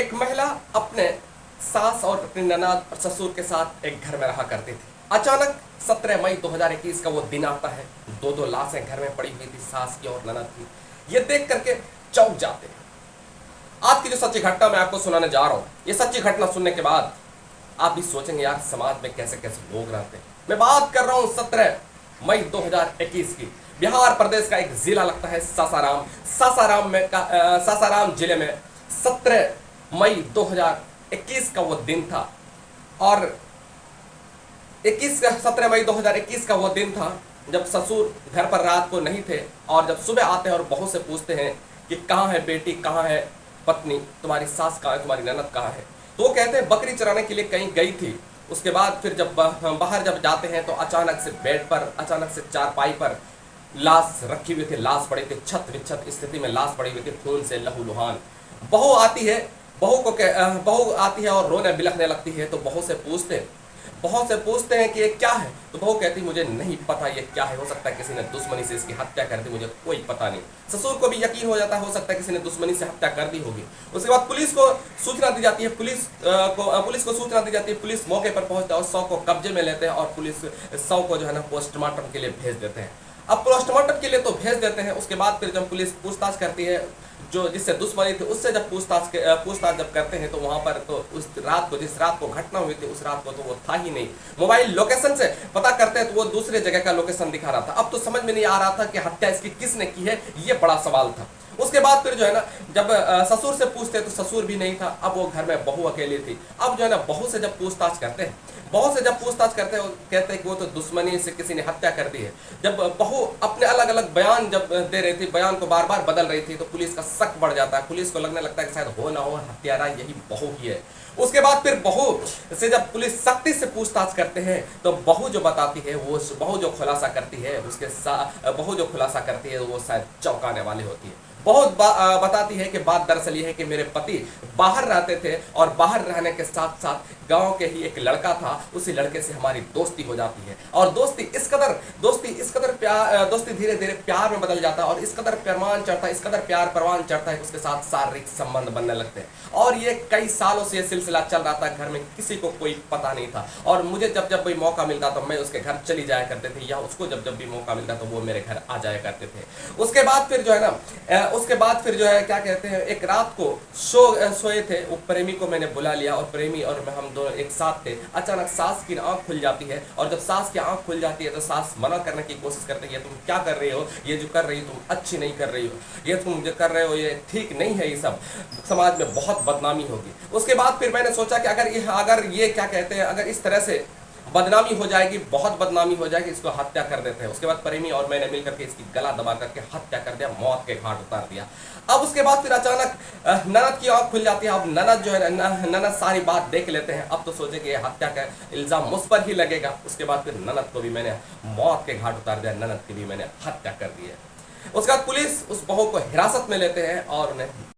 एक महिला अपने सास और अपनी ननाद और ससुर के साथ एक घर में रहा करती थी। अचानक 17 मई 2021 का वो दिन आता है। दो दो लाशें घर में पड़ी हुई थी, सास की और ननद की। ये देख करके चौंक जाते हैं। आज की जो सच्ची घटना मैं आपको सुनाने जा रहा हूँ, ये सच्ची घटना सुनने के बाद आप भी सोचेंगे यार समाज में कैसे कैसे लोग रहते हैं। मैं बात कर रहा हूँ 17 मई 2021 की। बिहार प्रदेश का एक जिला लगता है सासाराम। सासाराम जिले में 17 मई 2021 का वो दिन था। और 17 मई 2021 का वो दिन था जब ससुर घर पर रात को नहीं थे, और जब सुबह आते हैं और बहू से पूछते हैं कि कहाँ है बेटी, कहाँ है पत्नी, तुम्हारी सास कहाँ है, तुम्हारी ननद कहाँ है। तो वो कहते हैं बकरी चराने के लिए कहीं गई थी। उसके बाद फिर जब बाहर जब जाते हैं तो अचानक से बेड पर, अचानक से चारपाई पर लाश रखी हुई थी, लाश पड़ी थी, छत विच्छत स्थिति में लाश पड़ी हुई थी, खून से लहूलुहान। बहू आती है, बहू आती है और रोने बिलखने लगती है। तो बहू से पूछते हैं कि ये क्या है। तो बहू कहती मुझे नहीं पता ये क्या है, हो सकता है किसी ने दुश्मनी से इसकी हत्या कर दी, मुझे कोई पता नहीं। ससुर को भी यकीन हो जाता है, हो सकता है किसी ने दुश्मनी से हत्या कर दी होगी। उसके बाद पुलिस को सूचना दी जाती है, पुलिस मौके पर पहुंचता है और शव को कब्जे में लेते हैं और पुलिस शव को जो है ना पोस्टमार्टम के लिए भेज देते हैं। अब पोस्टमार्टम के लिए तो भेज देते हैं, उसके बाद फिर जब पुलिस पूछताछ करती है, जो जिससे दुश्मनी थी उससे जब पूछताछ जब करते हैं तो वहां पर तो उस रात को, जिस रात को घटना हुई थी उस रात को तो वो था ही नहीं। मोबाइल लोकेशन से पता करते हैं तो वो दूसरे जगह का लोकेशन दिखा रहा था। अब तो समझ में नहीं आ रहा था कि हत्या इसकी किसने की है, ये बड़ा सवाल था। उसके बाद फिर जो है ना जब ससुर से पूछते तो ससुर भी नहीं था। अब वो घर में बहू अकेली थी। अब जो है ना बहू से जब पूछताछ करते हैं, कहते हैं कि वो तो दुश्मनी से किसी ने हत्या कर दी है। जब बहू अपने अलग अलग बयान जब दे रही थी, बयान को बार बार बदल रही थी, तो पुलिस का शक बढ़ जाता है। पुलिस को लगने लगता है कि शायद हो ना हो हत्यारा यही बहू ही है। उसके बाद फिर बहू से जब पुलिस सख्ती से पूछताछ करते हैं तो बहू जो बताती है, वो बहू जो खुलासा करती है, बहू जो खुलासा करती है वो शायद चौंकाने वाली होती है। बहुत बताती है कि बात दरअसल ये है कि मेरे पति बाहर रहते थे और बाहर रहने के साथ साथ गांव के ही एक लड़का था, उसी लड़के से हमारी दोस्ती हो जाती है। और दोस्ती धीरे धीरे प्यार में बदल जाता है और इस कदर प्यार परवान चढ़ता है कि उसके साथ शारीरिक संबंध बनने लगते हैं। और ये कई सालों से ये सिलसिला चल रहा था, घर में किसी को कोई पता नहीं था। और मुझे जब जब भी मौका मिलता तो मैं उसके घर चली जाया करते थे, या उसको जब जब भी मौका मिलता तो वो मेरे घर आ जाया करते थे। उसके बाद फिर जो है क्या कहते हैं, एक रात को सोए थे, वो प्रेमी को मैंने बुला लिया और प्रेमी और मैं, हम दोनों एक साथ थे। अचानक सास की आंख खुल जाती है और जब सास की आंख खुल जाती है तो सास मना करने की कोशिश करती है, तुम क्या कर रही हो, ये जो कर रही हो तुम अच्छी नहीं कर रही हो, ये तुम जो कर रहे हो ये ठीक नहीं है, ये सब समाज में बहुत बदनामी होगी। उसके बाद फिर मैंने सोचा कि अगर इस तरह से बदनामी हो जाएगी, बहुत बदनामी हो जाएगी, इसको हत्या कर देते हैं। उसके बाद प्रेमी और मैंने मिलकर के इसकी गला दबा करके हत्या कर दिया, मौत के घाट उतार दिया। अब उसके बाद फिर अचानक ननद की आंख खुल जाती है। अब ननद जो है ननद सारी बात देख लेते हैं। अब तो सोचे कि हत्या का इल्जाम मुझ पर ही लगेगा। उसके बाद फिर ननद को भी मैंने मौत के घाट उतार दिया, ननद की भी मैंने हत्या कर दी है। उसके बाद पुलिस उस बहू को हिरासत में लेते हैं और उन्हें